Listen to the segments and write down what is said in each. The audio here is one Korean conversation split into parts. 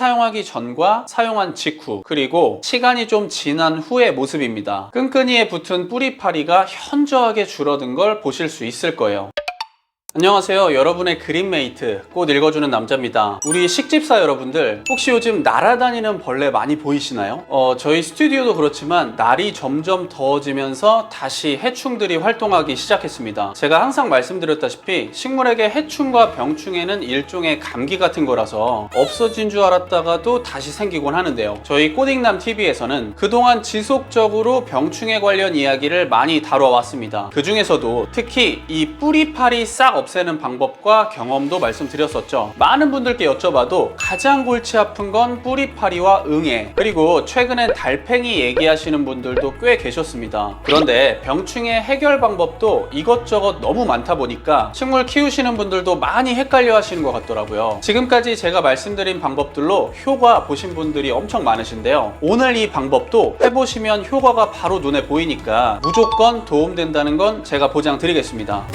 사용하기 전과 사용한 직후, 그리고 시간이 좀 지난 후의 모습입니다. 끈끈이에 붙은 뿌리파리가 현저하게 줄어든 걸 보실 수 있을 거예요. 안녕하세요. 여러분의 그린메이트, 꽃 읽어주는 남자입니다. 우리 식집사 여러분들, 혹시 요즘 날아다니는 벌레 많이 보이시나요? 저희 스튜디오도 그렇지만 날이 점점 더워지면서 다시 해충들이 활동하기 시작했습니다. 제가 항상 말씀드렸다시피 식물에게 해충과 병충해는 일종의 감기 같은 거라서 없어진 줄 알았다가도 다시 생기곤 하는데요. 저희 꽃익남TV에서는 그동안 지속적으로 병충해 관련 이야기를 많이 다뤄왔습니다. 그 중에서도 특히 이 뿌리파리 싹 없애는 방법과 경험도 말씀드렸었죠. 많은 분들께 여쭤봐도 가장 골치 아픈 건 뿌리파리와 응애, 그리고 최근엔 달팽이 얘기하시는 분들도 꽤 계셨습니다. 그런데 병충해 해결 방법도 이것저것 너무 많다 보니까 식물 키우시는 분들도 많이 헷갈려 하시는 것 같더라고요. 지금까지 제가 말씀드린 방법들로 효과 보신 분들이 엄청 많으신데요. 오늘 이 방법도 해보시면 효과가 바로 눈에 보이니까 무조건 도움된다는 건 제가 보장드리겠습니다.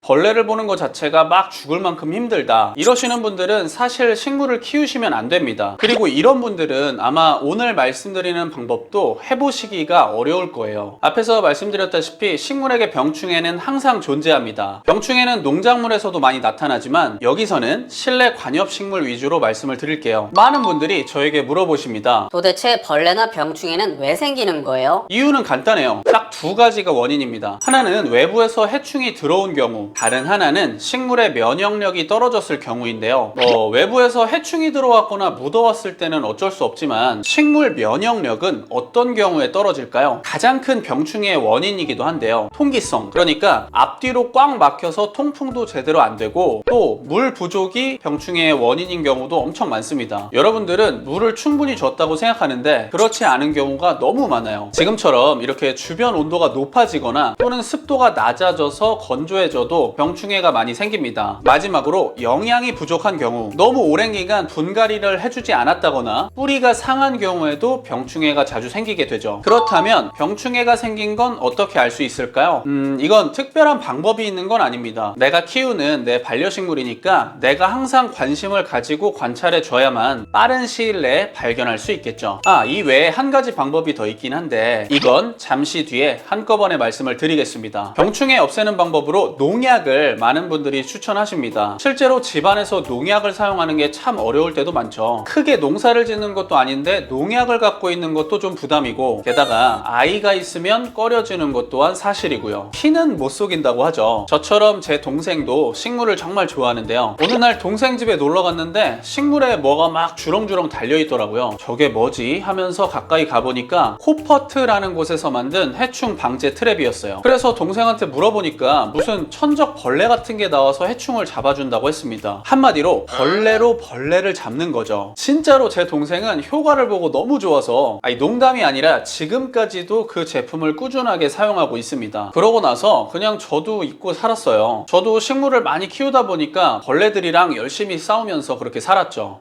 벌레를 보는 것 자체가 막 죽을 만큼 힘들다, 이러시는 분들은 사실 식물을 키우시면 안 됩니다. 그리고 이런 분들은 아마 오늘 말씀드리는 방법도 해보시기가 어려울 거예요. 앞에서 말씀드렸다시피 식물에게 병충해는 항상 존재합니다. 병충해는 농작물에서도 많이 나타나지만 여기서는 실내 관엽식물 위주로 말씀을 드릴게요. 많은 분들이 저에게 물어보십니다. 도대체 벌레나 병충해는 왜 생기는 거예요? 이유는 간단해요. 딱 두 가지가 원인입니다. 하나는 외부에서 해충이 들어온 경우, 다른 하나는 식물의 면역력이 떨어졌을 경우인데요. 외부에서 해충이 들어왔거나 묻어왔을 때는 어쩔 수 없지만 식물 면역력은 어떤 경우에 떨어질까요? 가장 큰 병충해의 원인이기도 한데요. 통기성, 그러니까 앞뒤로 꽉 막혀서 통풍도 제대로 안 되고 또 물 부족이 병충해의 원인인 경우도 엄청 많습니다. 여러분들은 물을 충분히 줬다고 생각하는데 그렇지 않은 경우가 너무 많아요. 지금처럼 이렇게 주변 온도가 높아지거나 또는 습도가 낮아져서 건조해져도 병충해가 많이 생깁니다. 마지막으로 영양이 부족한 경우, 너무 오랜 기간 분갈이를 해주지 않았다거나 뿌리가 상한 경우에도 병충해가 자주 생기게 되죠. 그렇다면 병충해가 생긴 건 어떻게 알 수 있을까요? 이건 특별한 방법이 있는 건 아닙니다. 내가 키우는 내 반려식물이니까 내가 항상 관심을 가지고 관찰해 줘야만 빠른 시일 내에 발견할 수 있겠죠. 이 외에 한 가지 방법이 더 있긴 한데 이건 잠시 뒤에 한꺼번에 말씀을 드리겠습니다. 병충해 없애는 방법으로 농약을 많은 분들이 추천하십니다. 실제로 집안에서 농약을 사용하는 게 참 어려울 때도 많죠. 크게 농사를 짓는 것도 아닌데 농약을 갖고 있는 것도 좀 부담이고, 게다가 아이가 있으면 꺼려지는 것 또한 사실이고요. 피는 못 속인다고 하죠. 저처럼 제 동생도 식물을 정말 좋아하는데요. 어느 날 동생 집에 놀러 갔는데 식물에 뭐가 막 주렁주렁 달려있더라고요. 저게 뭐지? 하면서 가까이 가보니까 코퍼트라는 곳에서 만든 해충 방제 트랩이었어요. 그래서 동생한테 물어보니까 무슨 천적 벌레 같은 게 나와서 해충을 잡아준다고 했습니다. 한마디로 벌레로 벌레를 잡는 거죠. 진짜로 제 동생은 효과를 보고 너무 좋아서, 농담이 아니라 지금까지도 그 제품을 꾸준하게 사용하고 있습니다. 그러고 나서 그냥 저도 잊고 살았어요. 저도 식물을 많이 키우다 보니까 벌레들이랑 열심히 싸우면서 그렇게 살았죠.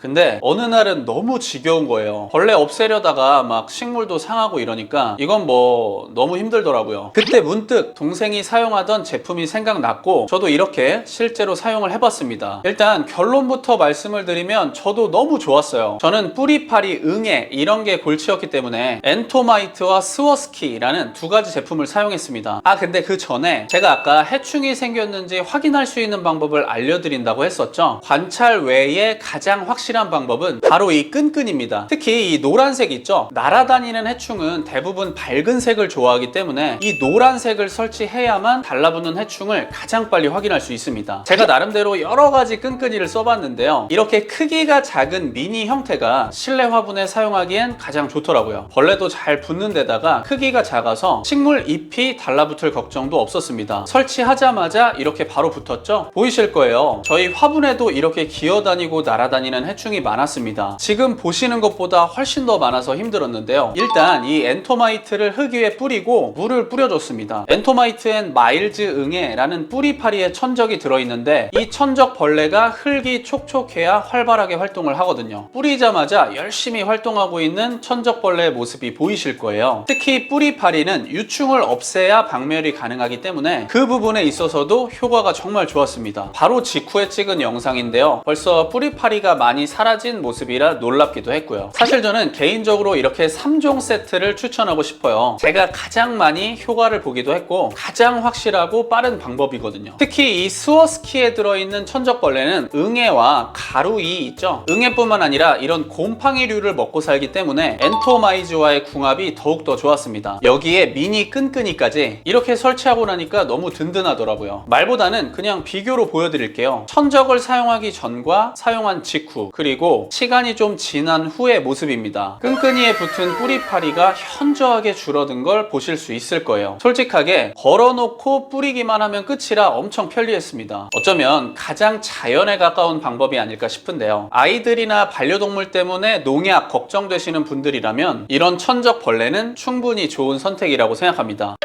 근데 어느 날은 너무 지겨운 거예요. 벌레 없애려다가 막 식물도 상하고 이러니까 이건 뭐 너무 힘들더라고요. 그때 문득 동생이 사용하던 제품이 생각났고 저도 이렇게 실제로 사용을 해봤습니다. 일단 결론부터 말씀을 드리면 저도 너무 좋았어요. 저는 뿌리파리, 응애 이런 게 골치였기 때문에 엔토마이트와 스워스키라는 두 가지 제품을 사용했습니다. 근데 그 전에 제가 아까 해충이 생겼는지 확인할 수 있는 방법을 알려드린다고 했었죠. 관찰 외에 가장 확실한 방법은 바로 이 끈끈입니다. 특히 이 노란색 있죠? 날아다니는 해충은 대부분 밝은 색을 좋아하기 때문에 이 노란색을 설치해야만 달라붙는 해충을 가장 빨리 확인할 수 있습니다. 제가 나름대로 여러 가지 끈끈이를 써봤는데요. 이렇게 크기가 작은 미니 형태가 실내 화분에 사용하기엔 가장 좋더라고요. 벌레도 잘 붙는 데다가 크기가 작아서 식물 잎이 달라붙을 걱정도 없었습니다. 설치하자마자 이렇게 바로 붙었죠? 보이실 거예요. 저희 화분에도 이렇게 기어다니고 날아다니는 해충이 많았습니다. 지금 보시는 것보다 훨씬 더 많아서 힘들었는데요. 일단 이 엔토마이트를 흙 위에 뿌리고 물을 뿌려줬습니다. 엔토마이트엔 마일즈 응애 촉촉해라는 뿌리파리에 천적이 들어있는데 이 천적벌레가 흙이 촉촉해야 활발하게 활동을 하거든요. 뿌리자마자 열심히 활동하고 있는 천적벌레의 모습이 보이실 거예요. 특히 뿌리파리는 유충을 없애야 박멸이 가능하기 때문에 그 부분에 있어서도 효과가 정말 좋았습니다. 바로 직후에 찍은 영상인데요. 벌써 뿌리파리가 많이 사라진 모습이라 놀랍기도 했고요. 사실 저는 개인적으로 이렇게 3종 세트를 추천하고 싶어요. 제가 가장 많이 효과를 보기도 했고 가장 확실하고 빠른 방법이거든요. 특히 이 스워스키에 들어있는 천적벌레는 응애와 가루이 있죠. 응애뿐만 아니라 이런 곰팡이류를 먹고 살기 때문에 엔토마이즈와의 궁합이 더욱더 좋았습니다. 여기에 미니 끈끈이까지 이렇게 설치하고 나니까 너무 든든하더라고요. 말보다는 그냥 비교로 보여드릴게요. 천적을 사용하기 전과 사용한 직후, 그리고 시간이 좀 지난 후의 모습입니다. 끈끈이에 붙은 뿌리파리가 현저하게 줄어든 걸 보실 수 있을 거예요. 솔직하게 걸어놓고 뿌리기만 하면 끝이라 엄청 편리했습니다. 어쩌면 가장 자연에 가까운 방법이 아닐까 싶은데요. 아이들이나 반려동물 때문에 농약 걱정되시는 분들이라면 이런 천적벌레는 충분히 좋은 선택이라고 생각합니다.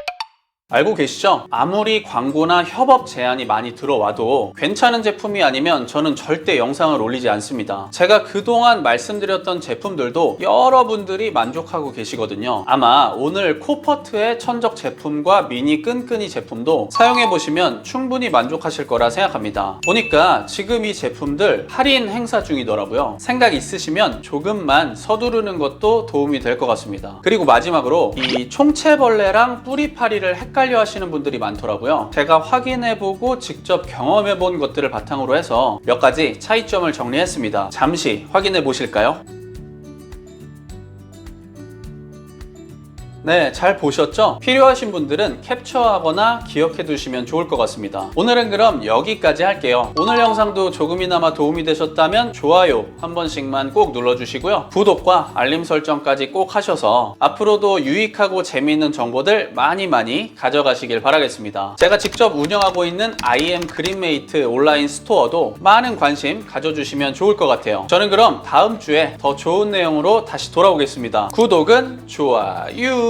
알고 계시죠? 아무리 광고나 협업 제안이 많이 들어와도 괜찮은 제품이 아니면 저는 절대 영상을 올리지 않습니다. 제가 그동안 말씀드렸던 제품들도 여러분들이 만족하고 계시거든요. 아마 오늘 코퍼트의 천적 제품과 미니 끈끈이 제품도 사용해보시면 충분히 만족하실 거라 생각합니다. 보니까 지금 이 제품들 할인 행사 중이더라고요. 생각 있으시면 조금만 서두르는 것도 도움이 될 것 같습니다. 그리고 마지막으로 이 총체벌레랑 뿌리파리를 헷갈려 하시는 분들이 많더라고요. 제가 확인해보고 직접 경험해본 것들을 바탕으로 해서 몇 가지 차이점을 정리했습니다. 잠시 확인해 보실까요? 네, 잘 보셨죠? 필요하신 분들은 캡처하거나 기억해 두시면 좋을 것 같습니다. 오늘은 그럼 여기까지 할게요. 오늘 영상도 조금이나마 도움이 되셨다면 좋아요 한 번씩만 꼭 눌러주시고요. 구독과 알림 설정까지 꼭 하셔서 앞으로도 유익하고 재미있는 정보들 많이 가져가시길 바라겠습니다. 제가 직접 운영하고 있는 IM 그린메이트 온라인 스토어도 많은 관심 가져주시면 좋을 것 같아요. 저는 그럼 다음 주에 더 좋은 내용으로 다시 돌아오겠습니다. 구독은 좋아요.